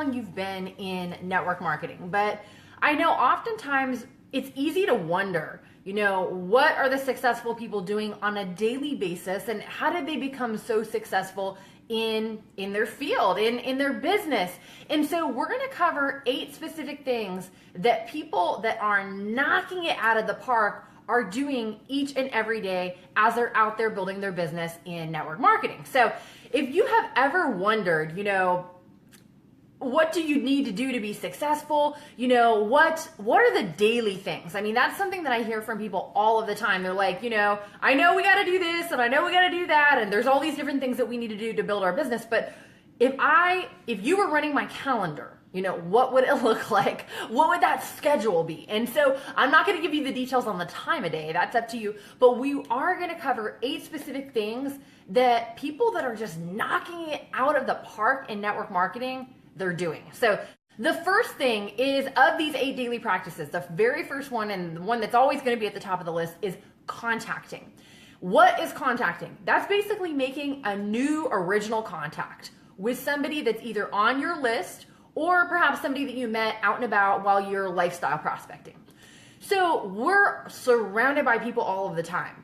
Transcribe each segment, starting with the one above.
long you've been in network marketing, but I know oftentimes it's easy to wonder, what are the successful people doing on a daily basis, and how did they become so successful in their field, in their business? And so we're going to cover 8 specific things that people that are knocking it out of the park are doing each and every day as they're out there building their business in network marketing. So if you have ever wondered, what do you need to do to be successful? What are the daily things? I mean, that's something that I hear from people all of the time. They're like, I know we got to do this and I know we got to do that, and there's all these different things that we need to do to build our business. But if you were running my calendar, what would it look like? What would that schedule be? And so I'm not going to give you the details on the time of day. That's up to you. But we are going to cover 8 specific things that people that are just knocking it out of the park in network marketing, they're doing. So the first thing is, of these 8 daily practices, the very first one, and the one that's always going to be at the top of the list, is contacting. What is contacting? That's basically making a new original contact with somebody that's either on your list or perhaps somebody that you met out and about while you're lifestyle prospecting. So we're surrounded by people all of the time.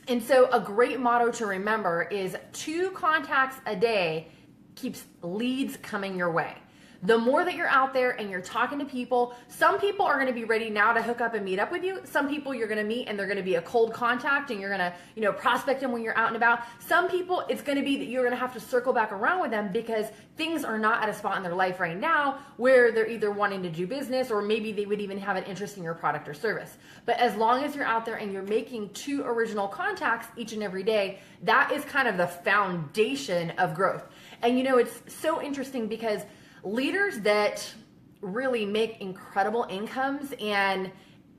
And so a great motto to remember is 2 contacts a day keeps leads coming your way. The more that you're out there and you're talking to people, some people are going to be ready now to hook up and meet up with you. Some people you're going to meet and they're going to be a cold contact and you're going to, prospect them when you're out and about. Some people it's going to be that you're going to have to circle back around with them because things are not at a spot in their life right now where they're either wanting to do business, or maybe they would even have an interest in your product or service. But as long as you're out there and you're making 2 original contacts each and every day, that is kind of the foundation of growth. And it's so interesting because leaders that really make incredible incomes and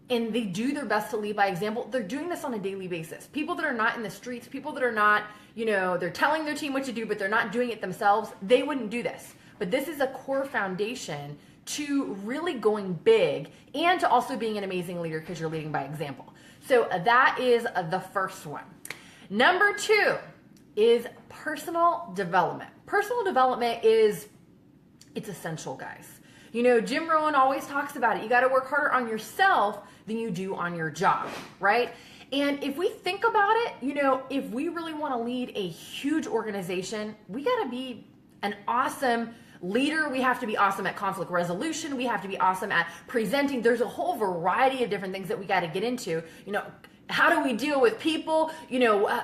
they do their best to lead by example, they're doing this on a daily basis. People that are not in the streets, people that are not, they're telling their team what to do, but they're not doing it themselves, they wouldn't do this. But this is a core foundation to really going big and to also being an amazing leader because you're leading by example. So that is the first one. Number 2 is personal development. Personal development it's essential, guys. Jim Rohn always talks about it. You got to work harder on yourself than you do on your job, right? And if we think about it, if we really want to lead a huge organization, we got to be an awesome leader. We have to be awesome at conflict resolution. We have to be awesome at presenting. There's a whole variety of different things that we got to get into. How do we deal with people?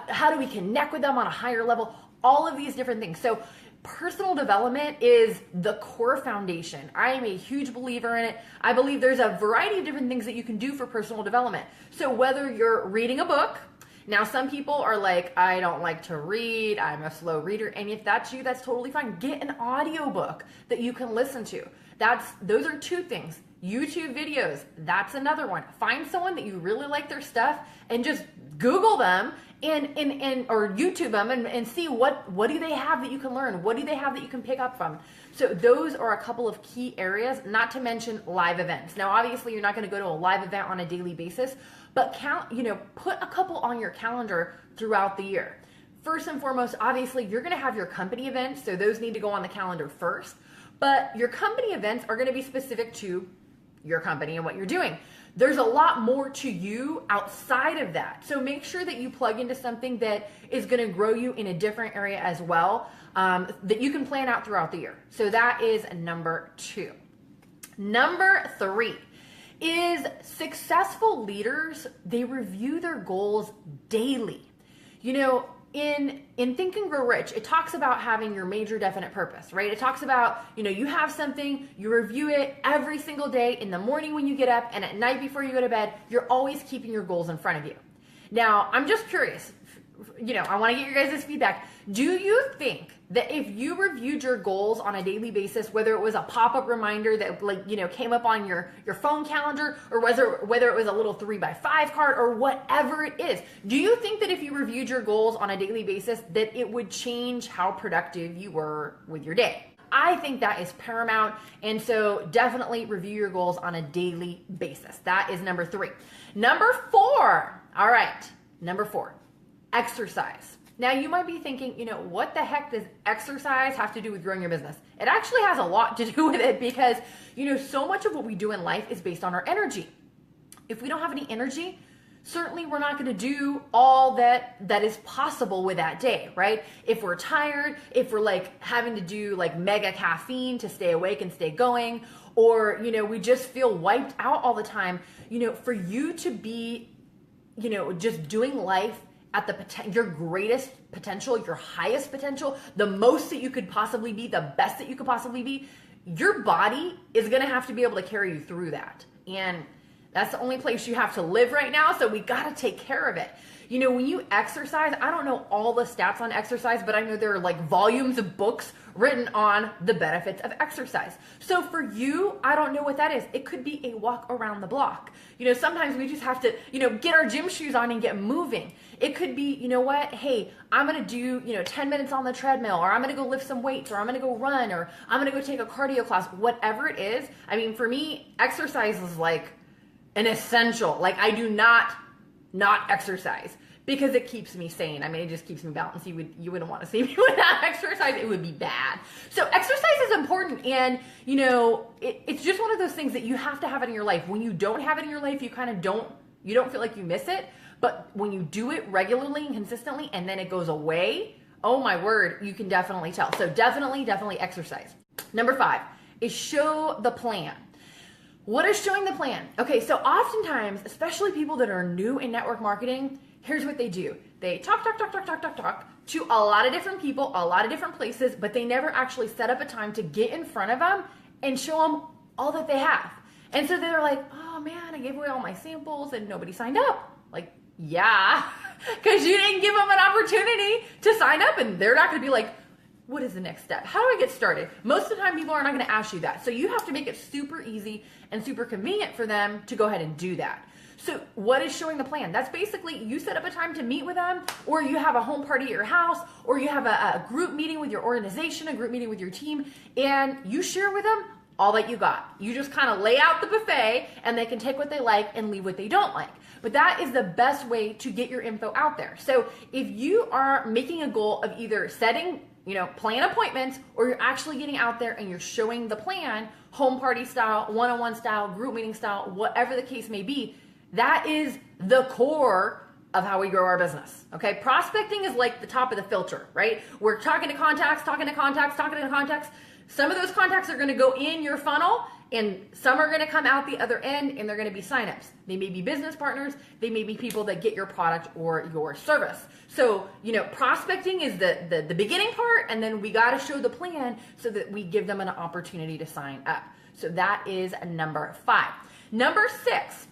How do we connect with them on a higher level? All of these different things. So personal development is the core foundation. I am a huge believer in it. I believe there's a variety of different things that you can do for personal development. So whether you're reading a book, now some people are like, I don't like to read, I'm a slow reader, and if that's you, that's totally fine. Get an audiobook that you can listen to. Those are 2 things. YouTube videos, that's another one. Find someone that you really like their stuff and just Google them or YouTube them and see what do they have that you can learn? What do they have that you can pick up from? So those are a couple of key areas, not to mention live events. Now, obviously you're not going to go to a live event on a daily basis, but put a couple on your calendar throughout the year. First and foremost, obviously you're going to have your company events, so those need to go on the calendar first, but your company events are going to be specific to your company and what you're doing. There's a lot more to you outside of that. So make sure that you plug into something that is going to grow you in a different area as well, that you can plan out throughout the year. So that is number 2. Number 3 is successful leaders, they review their goals daily. In Think and Grow Rich, it talks about having your major definite purpose, right? It talks about, you have something, you review it every single day, in the morning when you get up and at night before you go to bed. You're always keeping your goals in front of you. Now, I'm just curious, I want to get your guys' feedback. Do you think that if you reviewed your goals on a daily basis, whether it was a pop-up reminder that came up on your phone calendar, or whether it was a little 3x5 card or whatever it is, do you think that if you reviewed your goals on a daily basis that it would change how productive you were with your day? I think that is paramount, and so definitely review your goals on a daily basis. That is number 3. Number 4, all right, number 4, exercise. Now you might be thinking, what the heck does exercise have to do with growing your business? It actually has a lot to do with it because, so much of what we do in life is based on our energy. If we don't have any energy, certainly we're not going to do all that is possible with that day, right? If we're tired, if we're like having to do like mega caffeine to stay awake and stay going, or, we just feel wiped out all the time, for you to be, just doing life at your greatest potential, your highest potential, the most that you could possibly be, the best that you could possibly be, your body is going to have to be able to carry you through that. And that's the only place you have to live right now. So we got to take care of it. When you exercise, I don't know all the stats on exercise, but I know there are like volumes of books written on the benefits of exercise. So for you, I don't know what that is. It could be a walk around the block. Sometimes we just have to, get our gym shoes on and get moving. It could be, hey, I'm going to do, 10 minutes on the treadmill, or I'm going to go lift some weights, or I'm going to go run, or I'm going to go take a cardio class, whatever it is. I mean, for me, exercise is like an essential. Like I do not exercise because it keeps me sane. I mean, it just keeps me balanced. You wouldn't want to see me without exercise. It would be bad. So exercise is important. And, it's just one of those things that you have to have it in your life. When you don't have it in your life, you kind of you don't feel like you miss it. But when you do it regularly and consistently and then it goes away, oh my word, you can definitely tell. So definitely exercise. Number 5 is show the plan. What is showing the plan? Okay, so oftentimes, especially people that are new in network marketing, here's what they do. They talk to a lot of different people, a lot of different places, but they never actually set up a time to get in front of them and show them all that they have. And so they're like, oh man, I gave away all my samples and nobody signed up. Like, yeah, because you didn't give them an opportunity to sign up, and they're not going to be like, what is the next step? How do I get started? Most of the time, people are not going to ask you that. So you have to make it super easy and super convenient for them to go ahead and do that. So what is showing the plan? That's basically you set up a time to meet with them, or you have a home party at your house, or you have a group meeting with your organization, a group meeting with your team, and you share with them all that you got. You just kind of lay out the buffet, and they can take what they like and leave what they don't like. But that is the best way to get your info out there. So if you are making a goal of either setting plan appointments, or you're actually getting out there and you're showing the plan, home party style, one-on-one style, group meeting style, whatever the case may be, that is the core of how we grow our business. Okay. Prospecting is like the top of the filter, right? We're talking to contacts. Some of those contacts are going to go in your funnel, and some are going to come out the other end, and they're going to be signups. They may be business partners. They may be people that get your product or your service. So, prospecting is the beginning part, and then we got to show the plan so that we give them an opportunity to sign up. So that is number 5. Number 6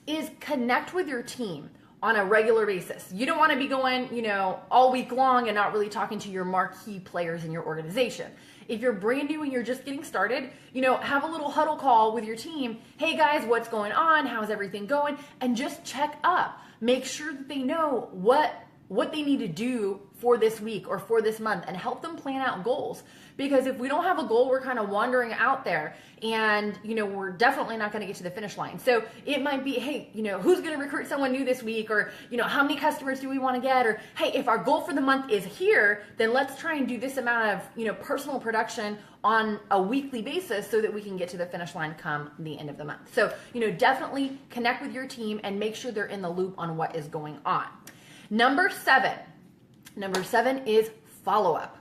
is connect with your team on a regular basis. You don't want to be going, all week long and not really talking to your marquee players in your organization. If you're brand new and you're just getting started, have a little huddle call with your team. Hey guys, what's going on? How's everything going? And just check up. Make sure that they know what they need to do for this week or for this month, and help them plan out goals. Because if we don't have a goal, we're kind of wandering out there, and we're definitely not going to get to the finish line. So it might be, hey, who's going to recruit someone new this week, or how many customers do we want to get, or hey, if our goal for the month is here, then let's try and do this amount of personal production on a weekly basis so that we can get to the finish line come the end of the month. So definitely connect with your team and make sure they're in the loop on what is going on. Number 7 is follow-up.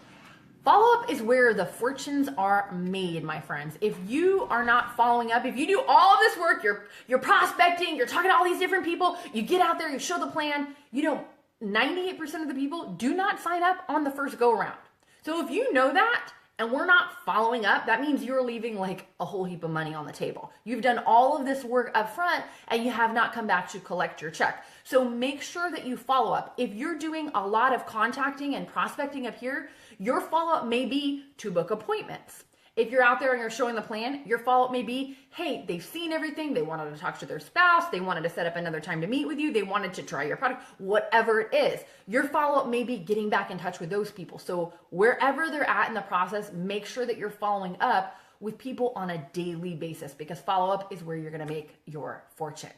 Follow-up is where the fortunes are made, my friends. If you are not following up, if you do all of this work, you're prospecting, you're talking to all these different people, you get out there, you show the plan, 98% of the people do not sign up on the first go-around. So if you know that, and we're not following up, that means you're leaving like a whole heap of money on the table. You've done all of this work up front, and you have not come back to collect your check. So make sure that you follow up. If you're doing a lot of contacting and prospecting up here, your follow-up may be to book appointments. If you're out there and you're showing the plan, your follow-up may be, hey, they've seen everything. They wanted to talk to their spouse. They wanted to set up another time to meet with you. They wanted to try your product, whatever it is. Your follow-up may be getting back in touch with those people. So wherever they're at in the process, make sure that you're following up with people on a daily basis, because follow-up is where you're going to make your fortune.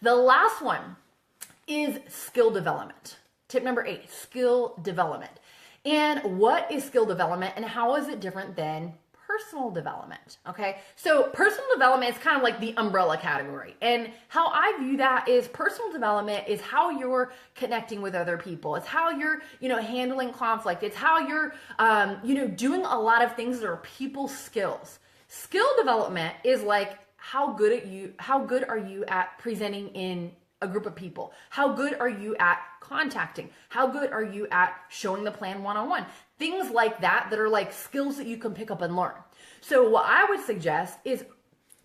The last one is skill development. Tip number 8, skill development. And what is skill development and how is it different than personal development? Okay, so personal development is kind of like the umbrella category. And how I view that is personal development is how you're connecting with other people. It's how you're, handling conflict. It's how you're, doing a lot of things that are people skills. Skill development is like how good are you at presenting in a group of people? How good are you at contacting? How good are you at showing the plan one-on-one? Things like that are like skills that you can pick up and learn. So what I would suggest is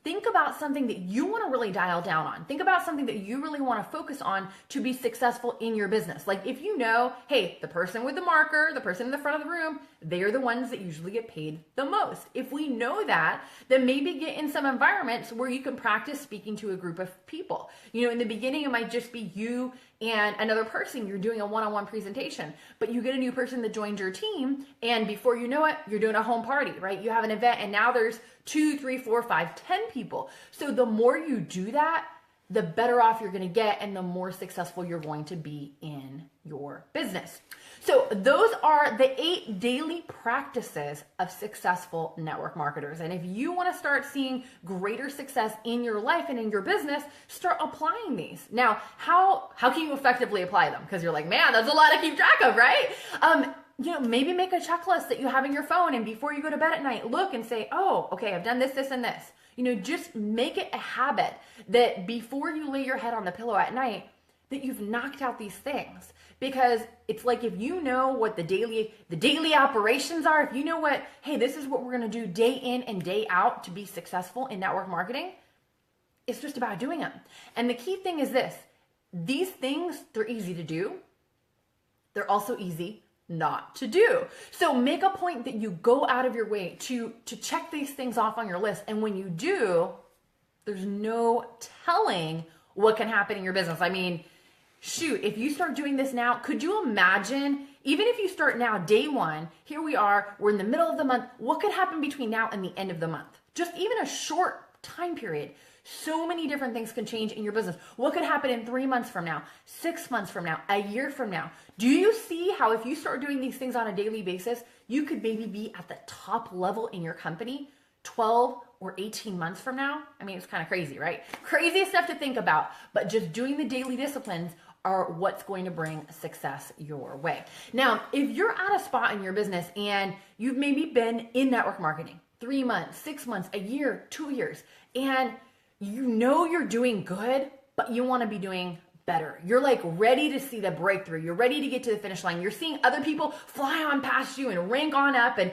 think about something that you want to really dial down on. Think about something that you really want to focus on to be successful in your business. Like if you know, hey, the person with the marker, the person in the front of the room, they're the ones that usually get paid the most. If we know that, then maybe get in some environments where you can practice speaking to a group of people. In the beginning, it might just be you and another person. You're doing a one-on-one presentation, but you get a new person that joins your team, and before you know it, you're doing a home party, right? You have an event, and now there's 2, 3, 4, 5, 10 people. So the more you do that, the better off you're going to get and the more successful you're going to be in your business. So those are the 8 daily practices of successful network marketers. And if you want to start seeing greater success in your life and in your business, start applying these. Now, how can you effectively apply them? Because you're like, man, that's a lot to keep track of, right? Maybe make a checklist that you have in your phone, and before you go to bed at night, look and say, oh, okay, I've done this, this, and this. Just make it a habit that before you lay your head on the pillow at night, that you've knocked out these things. Because it's like if you know what the daily operations are, if you know what, hey, this is what we're going to do day in and day out to be successful in network marketing, it's just about doing them. And the key thing is this: these things, they're easy to do. They're also easy not to do. So make a point that you go out of your way to check these things off on your list. And when you do, there's no telling what can happen in your business. I mean, shoot, if you start doing this now, could you imagine, even if you start now, day one, here we are, we're in the middle of the month, what could happen between now and the end of the month? Just even a short time period. So many different things can change in your business. What could happen in 3 months from now, 6 months from now, a year from now? Do you see how if you start doing these things on a daily basis, you could maybe be at the top level in your company 12 or 18 months from now? I mean, it's kind of crazy, right? Crazy stuff to think about, but just doing the daily disciplines are what's going to bring success your way. Now, if you're at a spot in your business and you've maybe been in network marketing 3 months, 6 months, a year, 2 years, and you're doing good, but you want to be doing better. You're like ready to see the breakthrough. You're ready to get to the finish line. You're seeing other people fly on past you and rank on up and,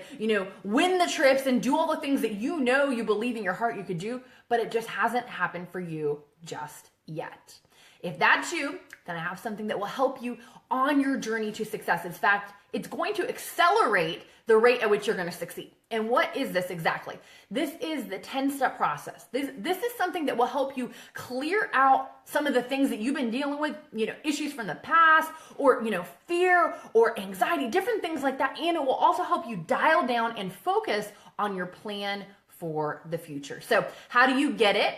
win the trips and do all the things that you believe in your heart you could do, but it just hasn't happened for you just yet. If that's you, then I have something that will help you on your journey to success. In fact, it's going to accelerate the rate at which you're going to succeed. And what is this exactly? This is the 10-step process. This is something that will help you clear out some of the things that you've been dealing with, issues from the past, or, fear or anxiety, different things like that. And it will also help you dial down and focus on your plan for the future. So how do you get it?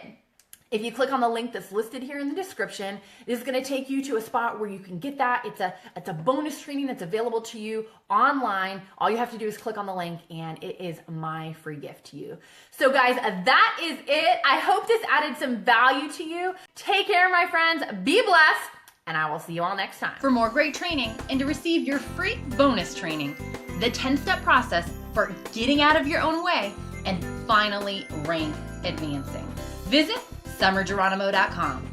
If you click on the link that's listed here in the description, it is going to take you to a spot where you can get that. It's a bonus training that's available to you online. All you have to do is click on the link, and it is my free gift to you. So guys, that is it. I hope this added some value to you. Take care, my friends. Be blessed, and I will see you all next time. For more great training and to receive your free bonus training, the 10-step process for getting out of your own way and finally rank advancing, visit summergeronimo.com.